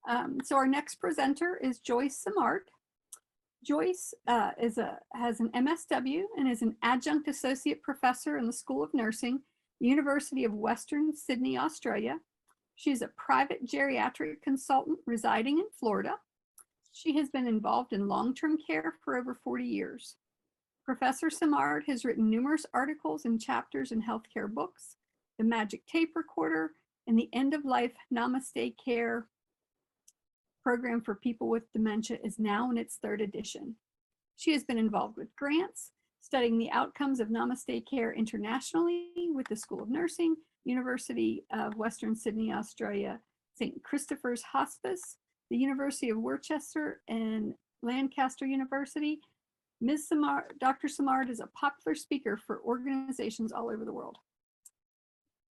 So our next presenter is Joyce Simard. Joyce has an MSW and is an adjunct associate professor in the School of Nursing, University of Western Sydney, Australia. She is a private geriatric consultant residing in Florida. She has been involved in long-term care for over 40 years. Professor Simard has written numerous articles and chapters in healthcare books, The Magic Tape Recorder, and the End-of-Life Namaste Care program for people with dementia is now in its 3rd edition. She has been involved with grants, studying the outcomes of Namaste Care internationally with the School of Nursing, University of Western Sydney, Australia, St. Christopher's Hospice, the University of Worcester, and Lancaster University. Ms. Simard, Dr. Simard is a popular speaker for organizations all over the world.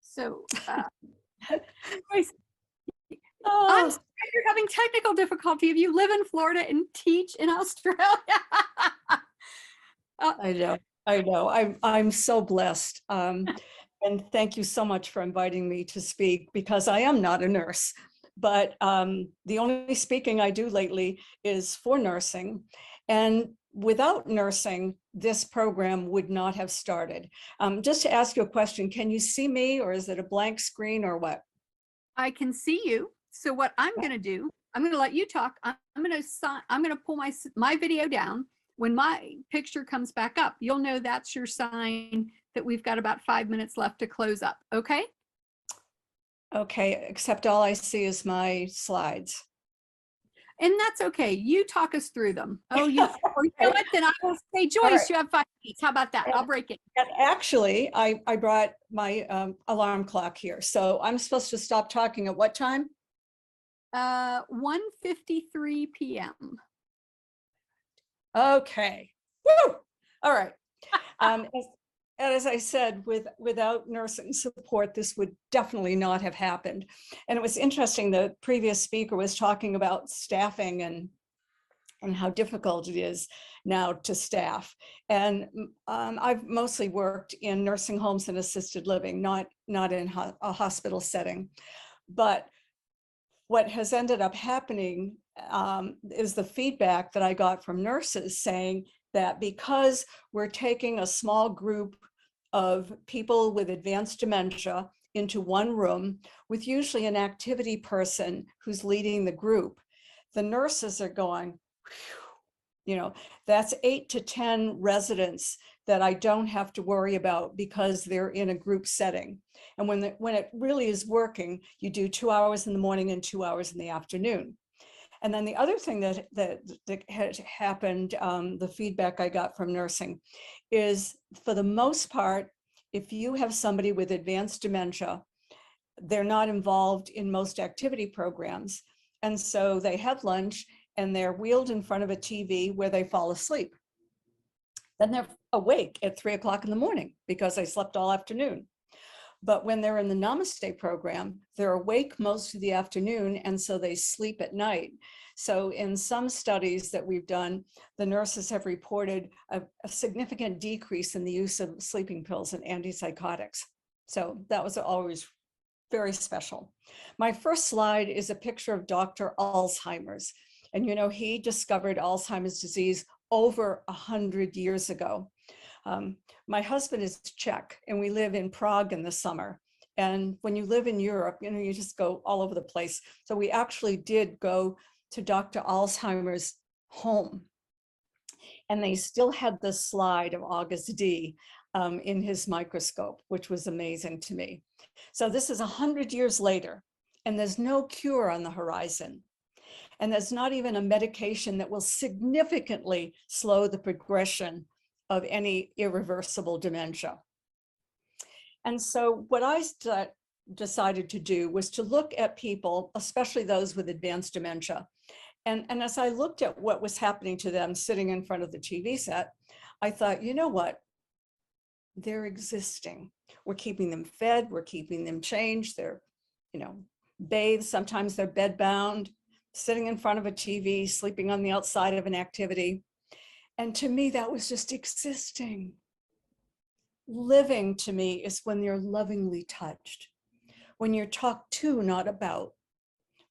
So, I'm sorry you're having technical difficulty if you live in Florida and teach in Australia. I know. I'm so blessed. And thank you so much for inviting me to speak, because I am not a nurse, but the only speaking I do lately is for nursing. And without nursing, this program would not have started. Just to ask you a question, can you see me, or is it a blank screen, or what? I can see you. So what I'm going to do, I'm going to let you talk. I'm going to pull my video down. When my picture comes back up, you'll know that's your sign that we've got about 5 minutes left to close up. Okay? Okay, except all I see is my slides. And that's okay. You talk us through them. Oh, you know what? Then I will say, Joyce, right. You have 5 minutes. How about that? I'll break it. And actually, I brought my alarm clock here. So I'm supposed to stop talking at what time? 1:53 p.m. Okay. Woo! All right. As I said, without nursing support, this would definitely not have happened. And it was interesting, the previous speaker was talking about staffing and how difficult it is now to staff. And I've mostly worked in nursing homes and assisted living, not in a hospital setting. But what has ended up happening is the feedback that I got from nurses saying that because we're taking a small group of people with advanced dementia into one room with usually an activity person who's leading the group, the nurses are going, you know, that's 8 to 10 residents that I don't have to worry about because they're in a group setting. And when it really is working, you do 2 hours in the morning and 2 hours in the afternoon. And then the other thing that had happened, the feedback I got from nursing, is for the most part, if you have somebody with advanced dementia, they're not involved in most activity programs. And so they have lunch and they're wheeled in front of a TV where they fall asleep. Then they're awake at 3 o'clock in the morning because they slept all afternoon. But when they're in the Namaste program, they're awake most of the afternoon, and so they sleep at night. So in some studies that we've done, the nurses have reported a significant decrease in the use of sleeping pills and antipsychotics. So that was always very special. My first slide is a picture of Dr. Alzheimer's. And you know, he discovered Alzheimer's disease over 100 years ago. My husband is Czech and we live in Prague in the summer. And when you live in Europe, you know, you just go all over the place. So we actually did go to Dr. Alzheimer's home. And they still had the slide of August D in his microscope, which was amazing to me. So this is 100 years later, and there's no cure on the horizon. And there's not even a medication that will significantly slow the progression of any irreversible dementia. And so what I decided to do was to look at people, especially those with advanced dementia. And as I looked at what was happening to them sitting in front of the TV set, I thought, you know what? They're existing. We're keeping them fed, we're keeping them changed, they're, you know, bathed, sometimes they're bed bound, sitting in front of a TV, sleeping on the outside of an activity. And to me, that was just existing. Living to me is when you're lovingly touched, when you're talked to, not about,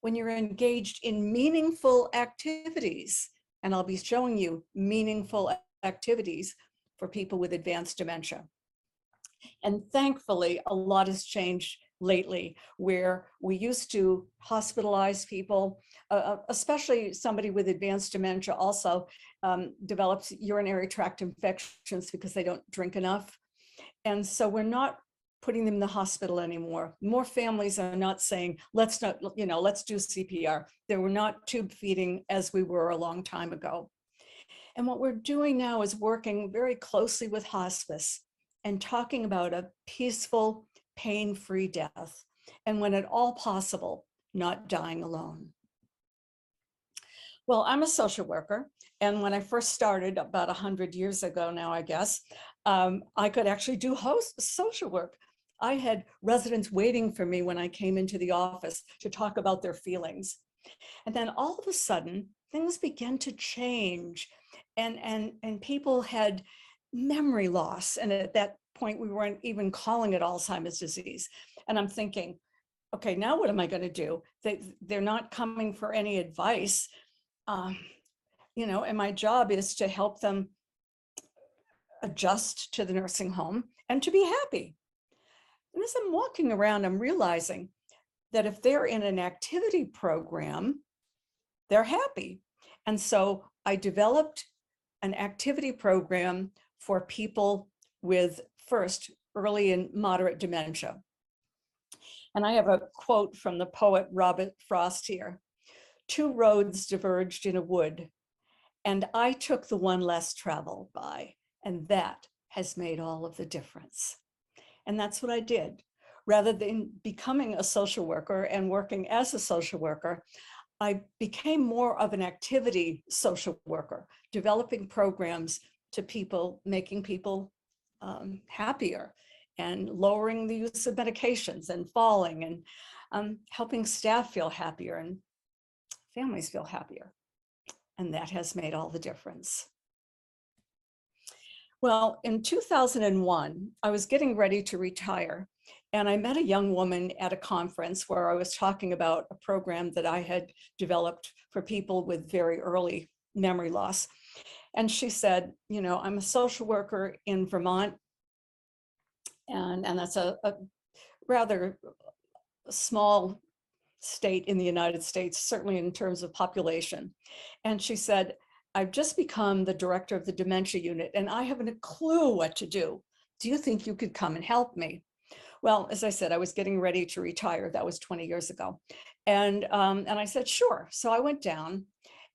when you're engaged in meaningful activities, and I'll be showing you meaningful activities for people with advanced dementia. And thankfully, a lot has changed lately, where we used to hospitalize people, especially somebody with advanced dementia also develops urinary tract infections because they don't drink enough. And so we're not putting them in the hospital anymore. More families are not saying, let's not, let's do CPR. They were not tube feeding as we were a long time ago. And what we're doing now is working very closely with hospice and talking about a peaceful, pain-free death. And when at all possible, not dying alone. Well, I'm a social worker. And when I first started about 100 years ago now, I guess, I could actually do social work. I had residents waiting for me when I came into the office to talk about their feelings. And then all of a sudden, things began to change, and people had memory loss. And at that point, we weren't even calling it Alzheimer's disease. And I'm thinking, okay, now what am I going to do? They're not coming for any advice, and my job is to help them adjust to the nursing home and to be happy. And as I'm walking around, I'm realizing that if they're in an activity program, they're happy. And so I developed an activity program for people with first early and moderate dementia. And I have a quote from the poet Robert Frost here. "Two roads diverged in a wood, and I took the one less traveled by, and that has made all of the difference." And that's what I did. Rather than becoming a social worker and working as a social worker, I became more of an activity social worker, developing programs to people, making people happier, and lowering the use of medications and falling, and helping staff feel happier and families feel happier. And that has made all the difference. Well, in 2001, I was getting ready to retire, and I met a young woman at a conference where I was talking about a program that I had developed for people with very early memory loss. And she said, I'm a social worker in Vermont, and that's a rather small state in the United States, certainly in terms of population. And she said, "I've just become the director of the dementia unit, and I haven't a clue what to do. Do you think you could come and help me?" Well, as I said, I was getting ready to retire. That was 20 years ago. And I said, sure. So I went down,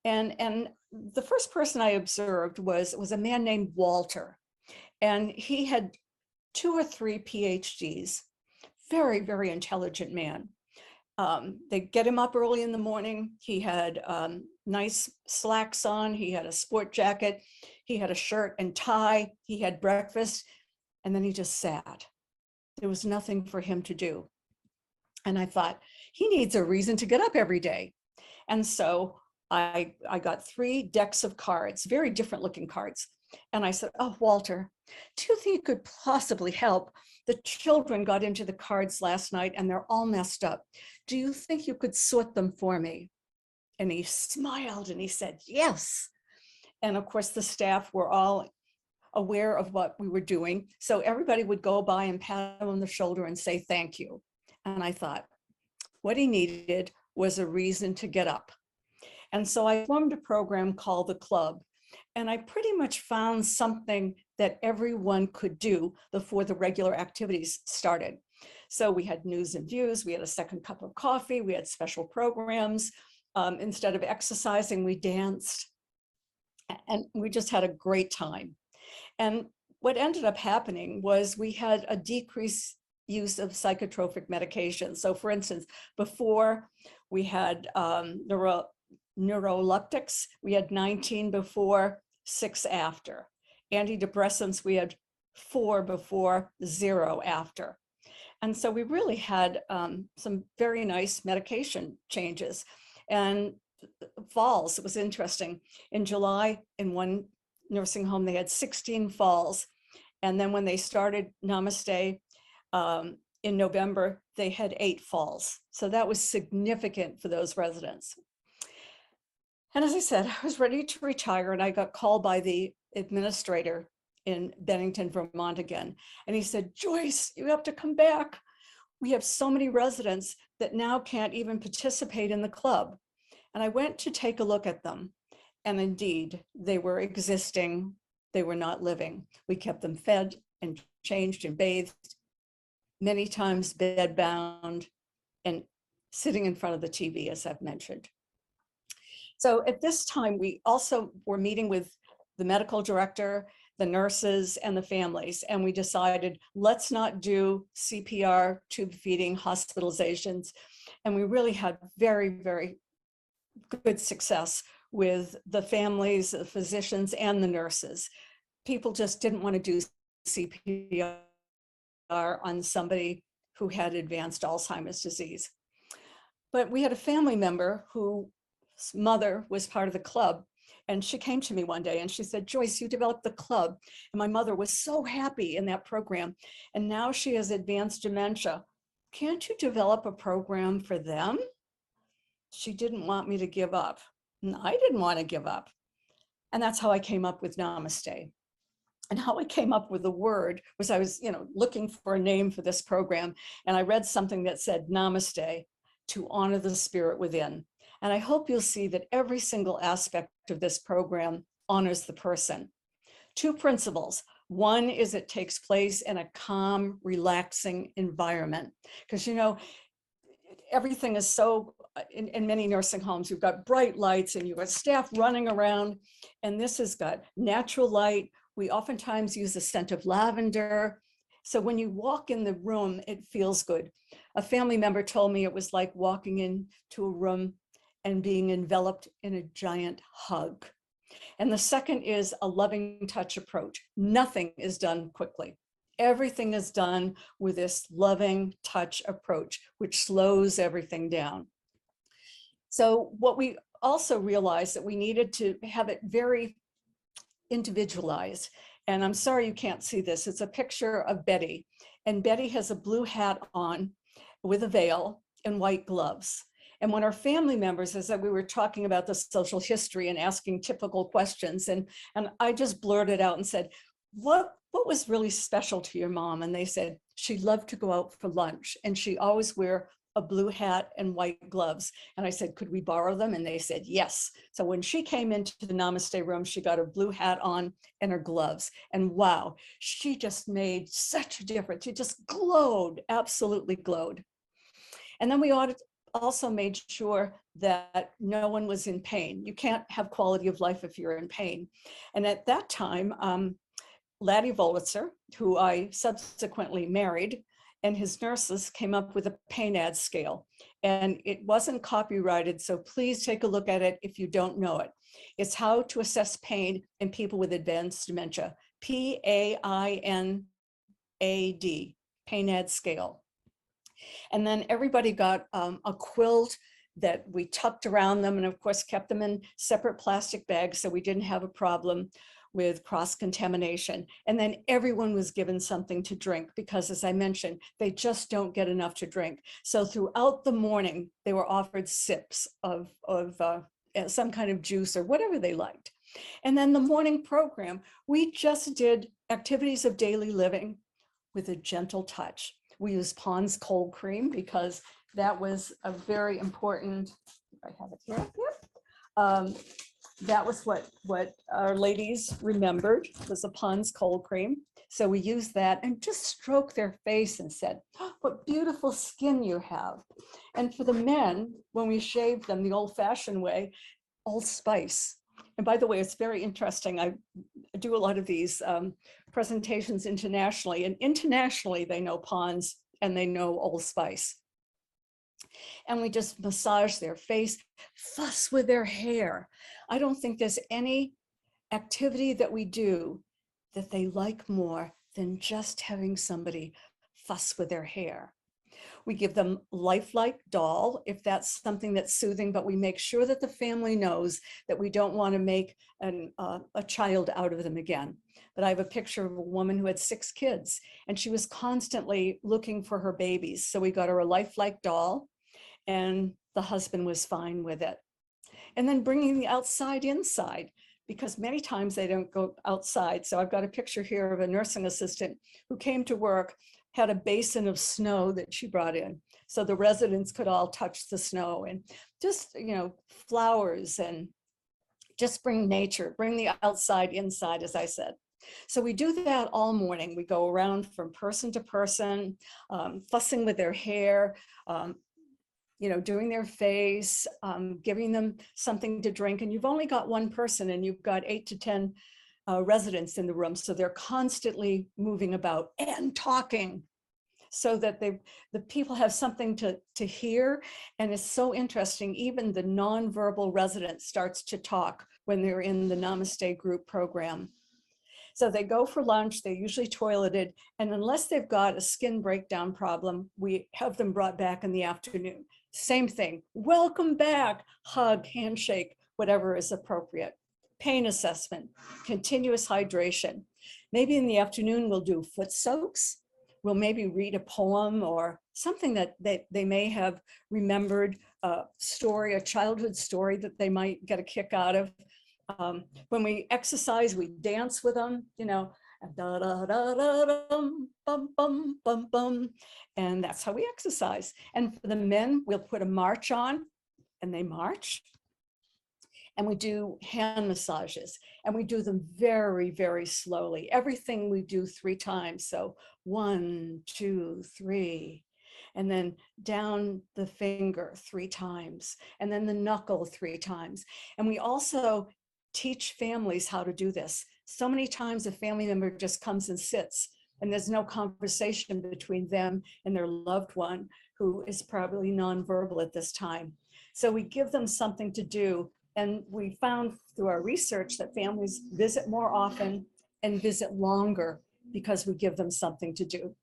and the first person I observed was a man named Walter. And he had 2 or 3 PhDs, very, very intelligent man. They get him up early in the morning. He had nice slacks on. He had a sport jacket. He had a shirt and tie. He had breakfast. And then he just sat. There was nothing for him to do. And I thought, he needs a reason to get up every day. And so I got 3 decks of cards, very different looking cards. And I said, "Oh, Walter, do you think you could possibly help? The children got into the cards last night and they're all messed up. Do you think you could sort them for me?" And he smiled and he said, "Yes." And of course, the staff were all aware of what we were doing. So everybody would go by and pat him on the shoulder and say thank you. And I thought, what he needed was a reason to get up. And so I formed a program called The Club. And I pretty much found something that everyone could do before the regular activities started. So we had news and views, we had a second cup of coffee, we had special programs. Instead of exercising, we danced. And we just had a great time. And what ended up happening was we had a decreased use of psychotropic medications. So for instance, before we had neuroleptics, we had 19 before, 6 after. Antidepressants, we had 4 before, 0 after. And so we really had some very nice medication changes. And falls, it was interesting. In July, in one nursing home, they had 16 falls. And then when they started Namaste, in November, they had 8 falls. So that was significant for those residents. And as I said, I was ready to retire, and I got called by the administrator in Bennington, Vermont again. And he said, Joyce, you have to come back. We have so many residents that now can't even participate in the club. And I went to take a look at them. And indeed, they were existing. They were not living. We kept them fed and changed and bathed, many times bedbound and sitting in front of the TV, as I've mentioned. So at this time, we also were meeting with the medical director, the nurses, and the families, and we decided, let's not do CPR, tube feeding, hospitalizations. And we really had very, very good success with the families, the physicians, and the nurses. People just didn't want to do CPR on somebody who had advanced Alzheimer's disease. But we had a family member whose mother was part of the club, and she came to me one day and she said, Joyce, you developed the club, and my mother was so happy in that program, and now she has advanced dementia. Can't you develop a program for them? She didn't want me to give up, and I didn't want to give up. And that's how I came up with Namaste. And how I came up with the word was I was, looking for a name for this program, and I read something that said Namaste, to honor the spirit within. And I hope you'll see that every single aspect of this program honors the person. 2 principles. One is it takes place in a calm, relaxing environment. Because, everything is so, in many nursing homes, you've got bright lights and you've got staff running around, and this has got natural light. We oftentimes use the scent of lavender. So when you walk in the room, it feels good. A family member told me it was like walking into a room and being enveloped in a giant hug. And the second is a loving touch approach. Nothing is done quickly. Everything is done with this loving touch approach, which slows everything down. So what we also realized that we needed to have it very individualized. And I'm sorry you can't see this. It's a picture of Betty. And Betty has a blue hat on with a veil and white gloves. And when our family members, as we were talking about the social history and asking typical questions, and I just blurted out and said, what was really special to your mom? And they said, she loved to go out for lunch, and she always wear a blue hat and white gloves. And I said, could we borrow them? And they said, yes. So when she came into the Namaste room, she got her blue hat on and her gloves. And wow, she just made such a difference. She just glowed, absolutely glowed. And then we also made sure that no one was in pain. You can't have quality of life if you're in pain. And at that time, Laddie Volitzer, who I subsequently married, and his nurses came up with a pain ad scale. And it wasn't copyrighted, so please take a look at it if you don't know it. It's how to assess pain in people with advanced dementia, PAINAD, pain ad scale. And then everybody got a quilt that we tucked around them, and of course kept them in separate plastic bags so we didn't have a problem with cross-contamination. And then everyone was given something to drink because, as I mentioned, they just don't get enough to drink. So throughout the morning, they were offered sips of some kind of juice or whatever they liked. And then the morning program, we just did activities of daily living with a gentle touch. We used Pond's cold cream because that was a very important, I have it here, yep. That was what our ladies remembered, was a Pond's cold cream. So we used that and just stroked their face and said, oh, what beautiful skin you have. And for the men, when we shaved them the old-fashioned way, Old Spice. And by the way, it's very interesting. I do a lot of these presentations internationally, and internationally they know Pond's and they know Old Spice. And we just massage their face, fuss with their hair. I don't think there's any activity that we do that they like more than just having somebody fuss with their hair. We give them lifelike doll if that's something that's soothing, but we make sure that the family knows that we don't want to make a child out of them again. But I have a picture of a woman who had 6 kids and she was constantly looking for her babies. So we got her a lifelike doll and the husband was fine with it. And then bringing the outside inside, because many times they don't go outside. So I've got a picture here of a nursing assistant who came to work, had a basin of snow that she brought in. So the residents could all touch the snow and just, flowers and just bring nature, bring the outside inside, as I said. So we do that all morning. We go around from person to person, fussing with their hair, doing their face, giving them something to drink. And you've only got one person and you've got 8 to 10 residents in the room. So they're constantly moving about and talking so that the people have something to hear. And it's so interesting, even the nonverbal resident starts to talk when they're in the Namaste group program. So they go for lunch, they're usually toileted, and unless they've got a skin breakdown problem, we have them brought back in the afternoon. Same thing, welcome back, hug, handshake, whatever is appropriate. Pain assessment, continuous hydration. Maybe in the afternoon we'll do foot soaks. We'll maybe read a poem or something that they may have remembered, a story, a childhood story that they might get a kick out of. When we exercise, we dance with them, da da da da dum, bum bum bum bum, and that's how we exercise. And for the men, we'll put a march on, and they march. And we do hand massages, and we do them very, very slowly. Everything we do 3 times. So 1, 2, 3. And then down the finger 3 times, and then the knuckle 3 times. And we also teach families how to do this. So many times a family member just comes and sits, and there's no conversation between them and their loved one who is probably nonverbal at this time. So we give them something to do. And we found through our research that families visit more often and visit longer because we give them something to do.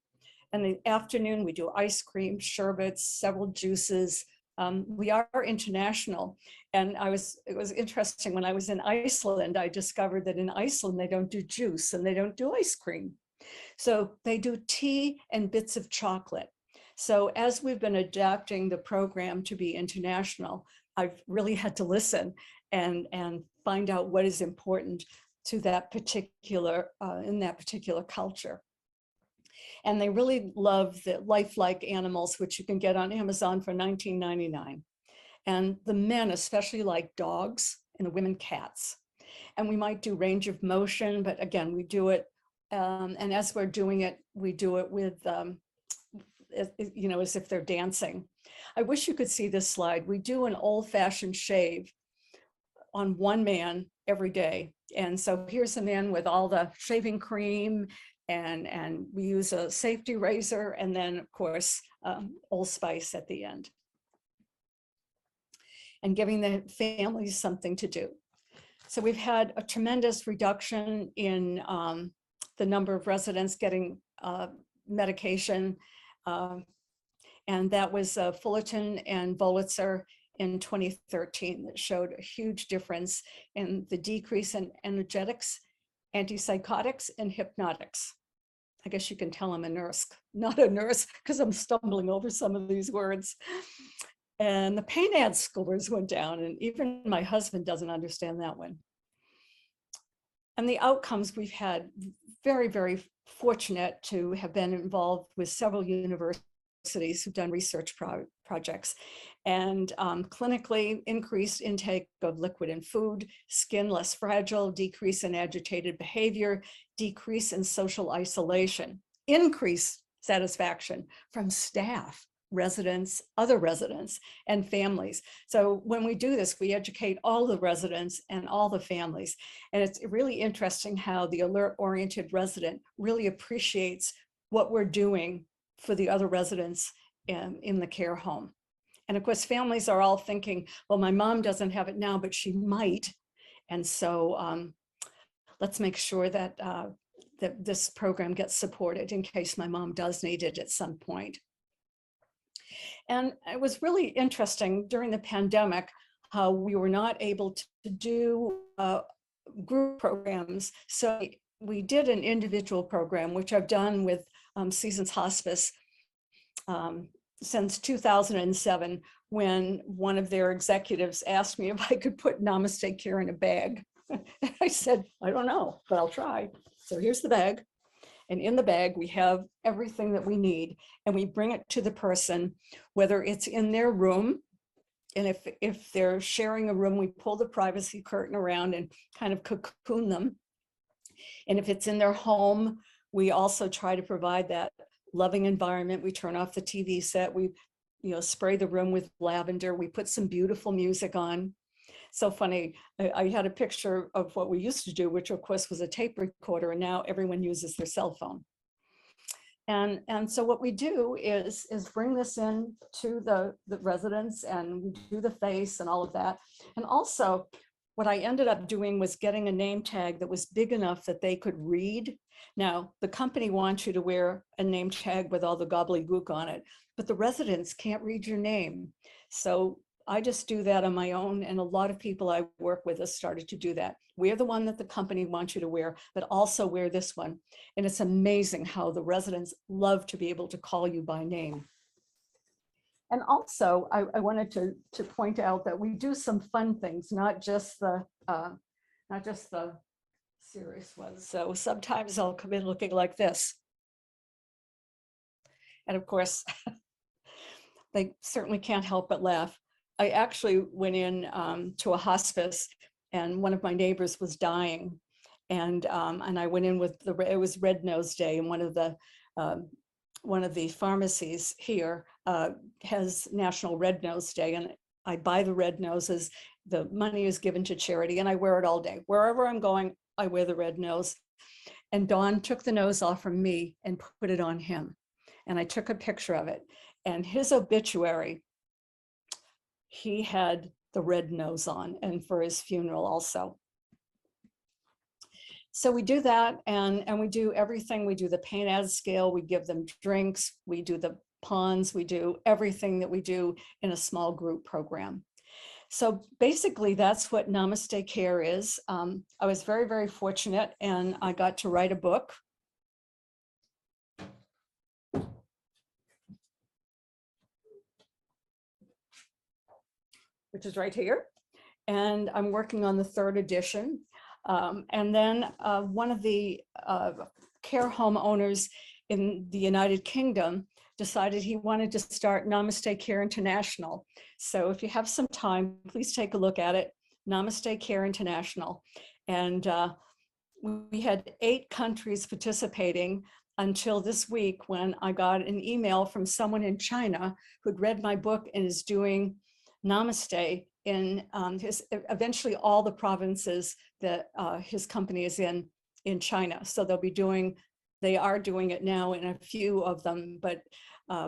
In the afternoon, we do ice cream, sherbets, several juices. We are international. And it was interesting, when I was in Iceland, I discovered that in Iceland, they don't do juice and they don't do ice cream. So they do tea and bits of chocolate. So as we've been adapting the program to be international, I've really had to listen and find out what is important to that particular, in that particular culture. And they really love the lifelike animals, which you can get on Amazon for $19.99. And the men especially like dogs, and the women cats. And we might do range of motion, but again, we do it, and as we're doing it, we do it with, as if they're dancing. I wish you could see this slide. We do an old-fashioned shave on one man every day. And so here's a man with all the shaving cream, and we use a safety razor, and then of course, Old Spice at the end. And giving the families something to do. So we've had a tremendous reduction in the number of residents getting medication. And that was Fullerton and Volitzer in 2013 that showed a huge difference in the decrease in energetics, antipsychotics, and hypnotics. I guess you can tell I'm a nurse, not a nurse, because I'm stumbling over some of these words. And the pain ad scores went down, and even my husband doesn't understand that one. And the outcomes, we've had very, very fortunate to have been involved with several universities who've done research projects, and clinically increased intake of liquid and food, skin less fragile, decrease in agitated behavior, decrease in social isolation, increased satisfaction from staff, residents, other residents, and families. So when we do this, we educate all the residents and all the families. And it's really interesting how the alert-oriented resident really appreciates what we're doing for the other residents in the care home. And of course, families are all thinking, well, my mom doesn't have it now, but she might. And so let's make sure that, that this program gets supported in case my mom does need it at some point. And it was really interesting during the pandemic how we were not able to do group programs. So we did an individual program, which I've done with Seasons Hospice since 2007, when one of their executives asked me if I could put Namaste Care in a bag. I said, I don't know, but I'll try. So here's the bag. And in the bag, we have everything that we need, and we bring it to the person, whether it's in their room. And if they're sharing a room, we pull the privacy curtain around and kind of cocoon them. And if it's in their home, we also try to provide that loving environment. We turn off the TV set. We, spray the room with lavender. We put some beautiful music on. So funny, I had a picture of what we used to do, which of course was a tape recorder, and now everyone uses their cell phone. And so what we do is bring this in to the residents, and we do the face and all of that. And also what I ended up doing was getting a name tag that was big enough that they could read. Now, the company wants you to wear a name tag with all the gobbledygook on it, but the residents can't read your name. So I just do that on my own, and a lot of people I work with have started to do that. Wear the one that the company wants you to wear, but also wear this one. And it's amazing how the residents love to be able to call you by name. And also, I wanted to point out that we do some fun things, not just the serious ones. So sometimes I'll come in looking like this. And of course, they certainly can't help but laugh. I actually went in to a hospice, and one of my neighbors was dying, and I went in with it was Red Nose Day, and one of the pharmacies here has National Red Nose Day, and I buy the red noses. The money is given to charity, and I wear it all day. Wherever I'm going, I wear the red nose. And Don took the nose off from me and put it on him, and I took a picture of it. And his obituary, he had the red nose on, and for his funeral also. So we do that, and we do everything. We do the pain as scale, we give them drinks, we do the ponds, we do everything that we do in a small group program. So basically that's what Namaste Care is. I was very, very fortunate, and I got to write a book. Which is right here. And I'm working on the 3rd edition. And then one of the care home owners in the United Kingdom decided he wanted to start Namaste Care International. So if you have some time, please take a look at it, Namaste Care International. And we had 8 countries participating until this week, when I got an email from someone in China who'd read my book and is doing Namaste in eventually all the provinces that his company is in China. So they are doing it now in a few of them, but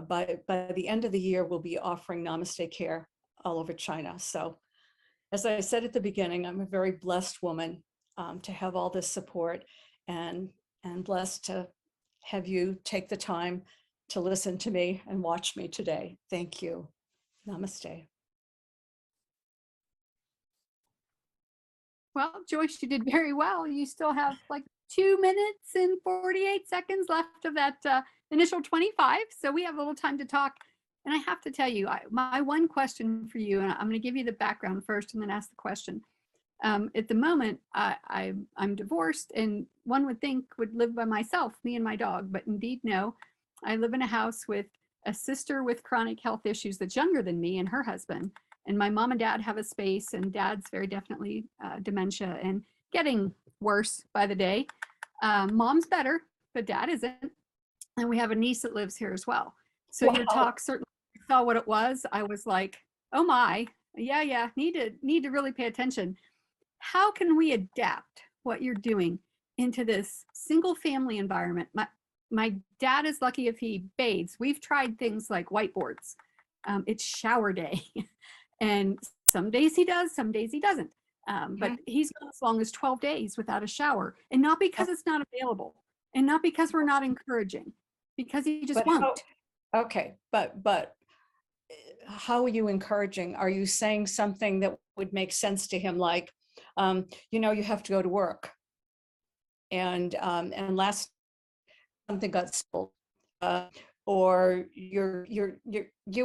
by the end of the year, we'll be offering Namaste Care all over China. So as I said at the beginning, I'm a very blessed woman to have all this support, and blessed to have you take the time to listen to me and watch me today. Thank you. Namaste. Well, Joyce, you did very well. You still have like 2 minutes and 48 seconds left of that initial 25. So we have a little time to talk. And I have to tell you, my one question for you, and I'm going to give you the background first and then ask the question. At the moment, I'm divorced, and one would think would live by myself, me and my dog, but indeed no. I live in a house with a sister with chronic health issues that's younger than me and her husband. And my mom and dad have a space, and dad's very definitely dementia and getting worse by the day. Mom's better, but dad isn't. And we have a niece that lives here as well. So your talk certainly saw what it was. I was like, oh my, yeah, need to really pay attention. How can we adapt what you're doing into this single family environment? My dad is lucky if he bathes. We've tried things like whiteboards. It's shower day. And some days he does, some days he doesn't. But he's gone as long as 12 days without a shower. And not because it's not available, and not because we're not encouraging, because he just won't. Okay, but how are you encouraging? Are you saying something that would make sense to him, like, you know, you have to go to work, and last something got spilled, or you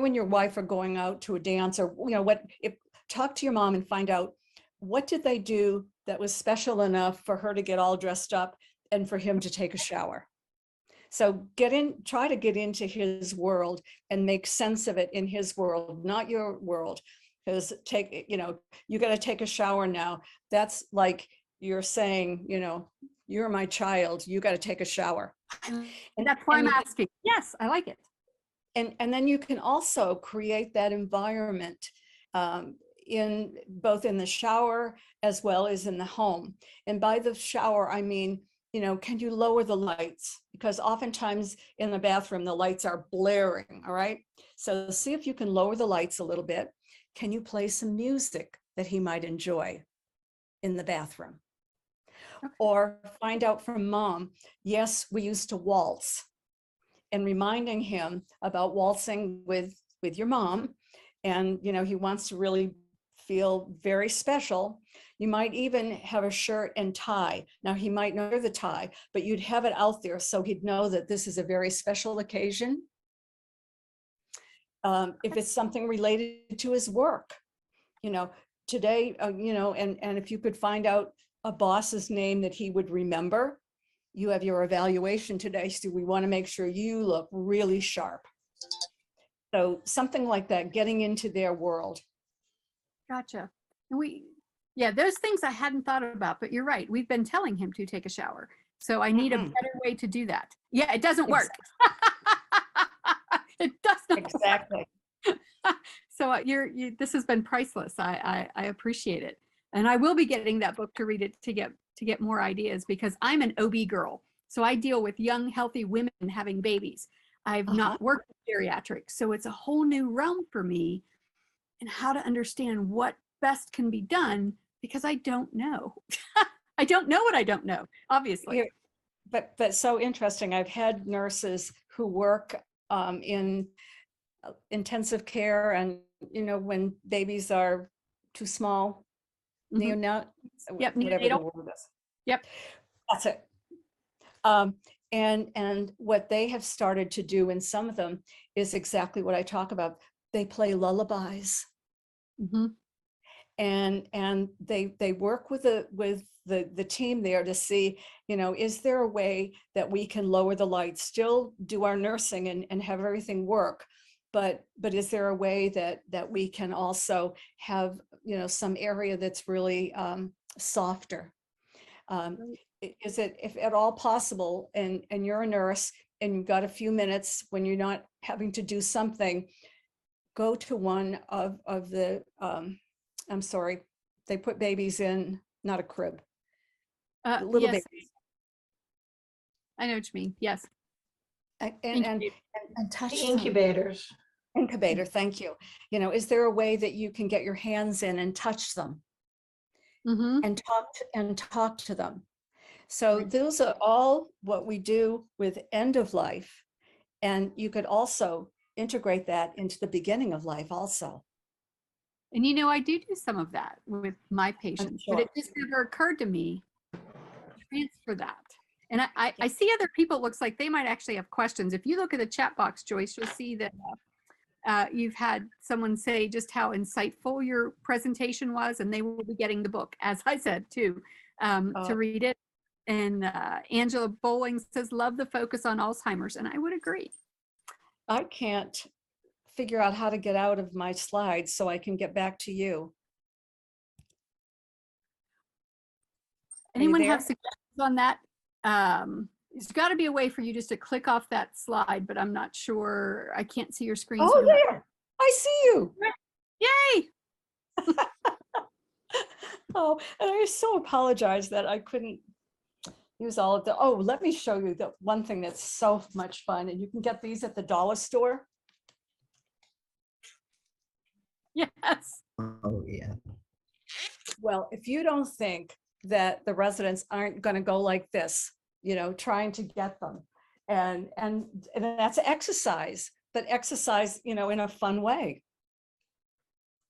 and your wife are going out to a dance, or you know what? If talk to your mom and find out what did they do that was special enough for her to get all dressed up and for him to take a shower. So try to get into his world and make sense of it in his world, not your world. Because you got to take a shower now. That's like you're saying, you know, you're my child, you got to take a shower. And that's why I'm asking. Yes, I like it. And then you can also create that environment in both in the shower as well as in the home. And by the shower, I mean, you know, can you lower the lights? Because oftentimes in the bathroom, the lights are blaring, all right? So see if you can lower the lights a little bit. Can you play some music that he might enjoy in the bathroom? Okay. Or find out from mom, yes, we used to waltz, and reminding him about waltzing with your mom. And, you know, he wants to really feel very special. You might even have a shirt and tie. Now he might know the tie, but you'd have it out there so he'd know that this is a very special occasion. If it's something related to his work, you know, today, you know, and if you could find out a boss's name that he would remember, you have your evaluation today, so we want to make sure you look really sharp. So something like that, getting into their world. Gotcha. Yeah, those things I hadn't thought about, but you're right. We've been telling him to take a shower. So I need a better way to do that. Yeah, it doesn't work. It doesn't exactly. So this has been priceless. I appreciate it. And I will be getting that book to read it to get more ideas, because I'm an OB girl. So I deal with young, healthy women having babies. I've not worked with geriatrics. So it's a whole new realm for me, and how to understand what best can be done, because I don't know. I don't know what I don't know, obviously. But so interesting. I've had nurses who work in intensive care, and, you know, when babies are too small, neonate, yep, whatever the word is. Yep. That's it. And what they have started to do in some of them is exactly what I talk about. They play lullabies. And they work with the team there to see, you know, is there a way that we can lower the lights, still do our nursing and have everything work, but is there a way that we can also have, you know, some area that's really softer? Is it, if at all possible, and you're a nurse and you've got a few minutes when you're not having to do something, go to one of the I'm sorry, they put babies in, not a crib, little yes. babies. I know what you mean. Yes. And touch the incubators. Incubator, thank you. You know, is there a way that you can get your hands in and touch them and talk to them? So those are all what we do with end of life. And you could also integrate that into the beginning of life also. And, you know, I do some of that with my patients, but it just never occurred to me to transfer that. And I see other people, it looks like they might actually have questions. If you look at the chat box, Joyce, you'll see that you've had someone say just how insightful your presentation was, and they will be getting the book, as I said, too, to read it. And Angela Bowling says, love the focus on Alzheimer's. And I would agree. I can't figure out how to get out of my slides so I can get back to you. Anyone have suggestions on that? There's got to be a way for you just to click off that slide, but I'm not sure. I can't see your screen. Oh, there. I see you. Yay. Oh, and I so apologize that I couldn't use all of the, oh, let me show you the one thing that's so much fun, and you can get these at the dollar store. Yes. Oh, yeah. Well, if you don't think that the residents aren't going to go like this, you know, trying to get them, and that's exercise. but exercise, you know, in a fun way.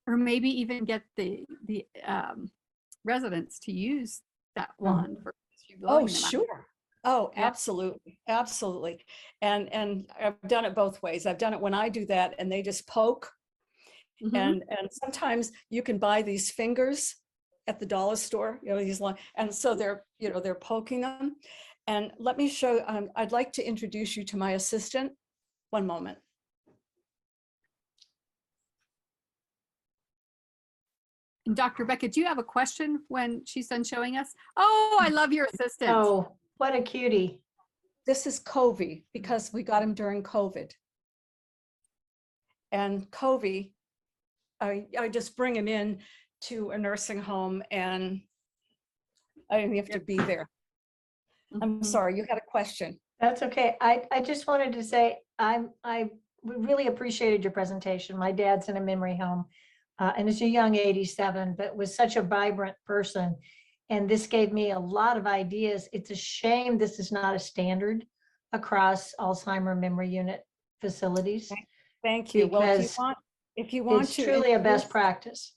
Or maybe even get the residents to use that wand for you blowing Oh, them out. sure. Oh, Yeah. absolutely. Absolutely. And I've done it both ways. I've done it when I do that and they just poke. Mhm. And sometimes you can buy these fingers at the dollar store, you know, these long, and so they're, you know, they're poking them. And let me show, I'd like to introduce you to my assistant. One moment. And Dr. Beckett, do you have a question when she's done showing us? Oh, I love your assistant. Oh, what a cutie. This is Covey because we got him during COVID. And Covey, I just bring him in to a nursing home and I didn't have to be there. I'm Mhm. sorry, you had a question. That's okay. I just wanted to say, I really appreciated your presentation. My dad's in a memory home, and is a young 87, but was such a vibrant person. And this gave me a lot of ideas. It's a shame this is not a standard across Alzheimer memory unit facilities, Thank you. Well, because if you want it's to truly a best introduce- practice.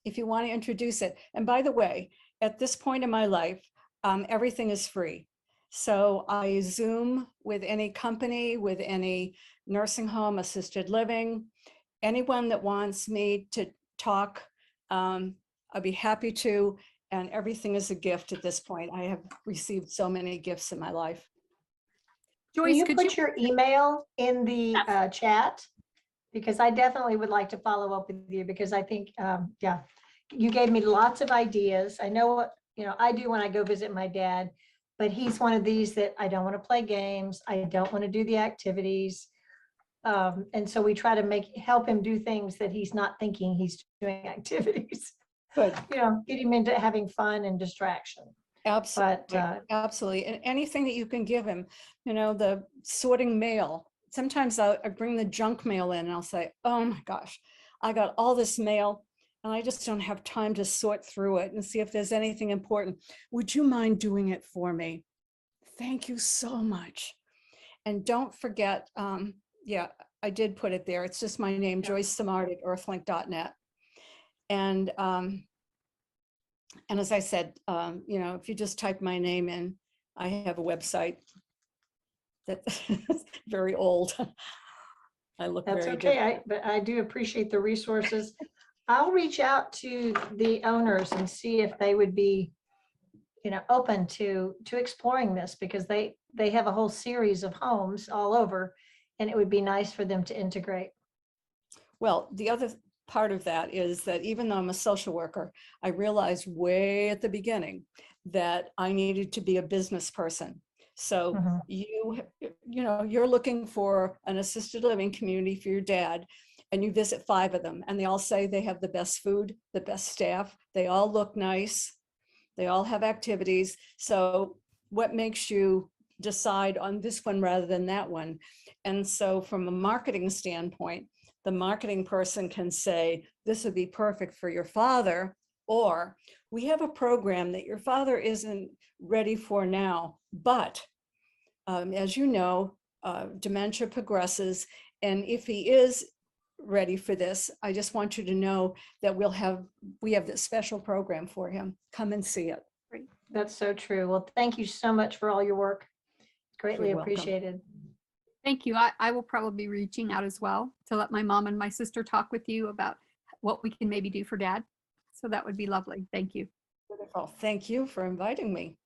if you want to introduce it. And by the way, at this point in my life, everything is free. So I Zoom with any company, with any nursing home, assisted living, anyone that wants me to talk, I'd be happy to. And everything is a gift at this point. I have received so many gifts in my life. Can Joyce, you could put your email in the chat? Because I definitely would like to follow up with you, because I think, yeah, you gave me lots of ideas. I know what, you know, I do when I go visit my dad, but he's one of these that I don't want to play games. I don't want to do the activities. And so we try to help him do things that he's not thinking he's doing activities. Good. You know, get him into having fun and distraction. Absolutely. But Absolutely. And anything that you can give him, you know, the sorting mail. Sometimes I bring the junk mail in and I'll say, oh my gosh, I got all this mail and I just don't have time to sort through it and see if there's anything important. Would you mind doing it for me? Thank you so much. And don't forget, yeah, I did put it there. It's just my name, Joyce Simard at earthlink.net. And as I said, you know, if you just type my name in, I have a website that's very old. I look that's very okay. different. But I do appreciate the resources. I'll reach out to the owners and see if they would be, you know, open to exploring this, because they have a whole series of homes all over, and it would be nice for them to integrate. Well, the other part of that is that even though I'm a social worker, I realized way at the beginning that I needed to be a business person. So Mhm. you know, you're looking for an assisted living community for your dad, and you visit 5 of them, and they all say they have the best food, the best staff, they all look nice, they all have activities. So what makes you decide on this one rather than that one? And so from a marketing standpoint, the marketing person can say, this would be perfect for your father, or we have a program that your father isn't ready for now, but as you know, dementia progresses. And if he is ready for this, I just want you to know that we have this special program for him. Come and see it. That's so true. Well, thank you so much for all your work. Greatly You're welcome. appreciated. Thank you. I will probably be reaching out as well to let my mom and my sister talk with you about what we can maybe do for dad. So that would be lovely. Thank you. Wonderful. Thank you for inviting me.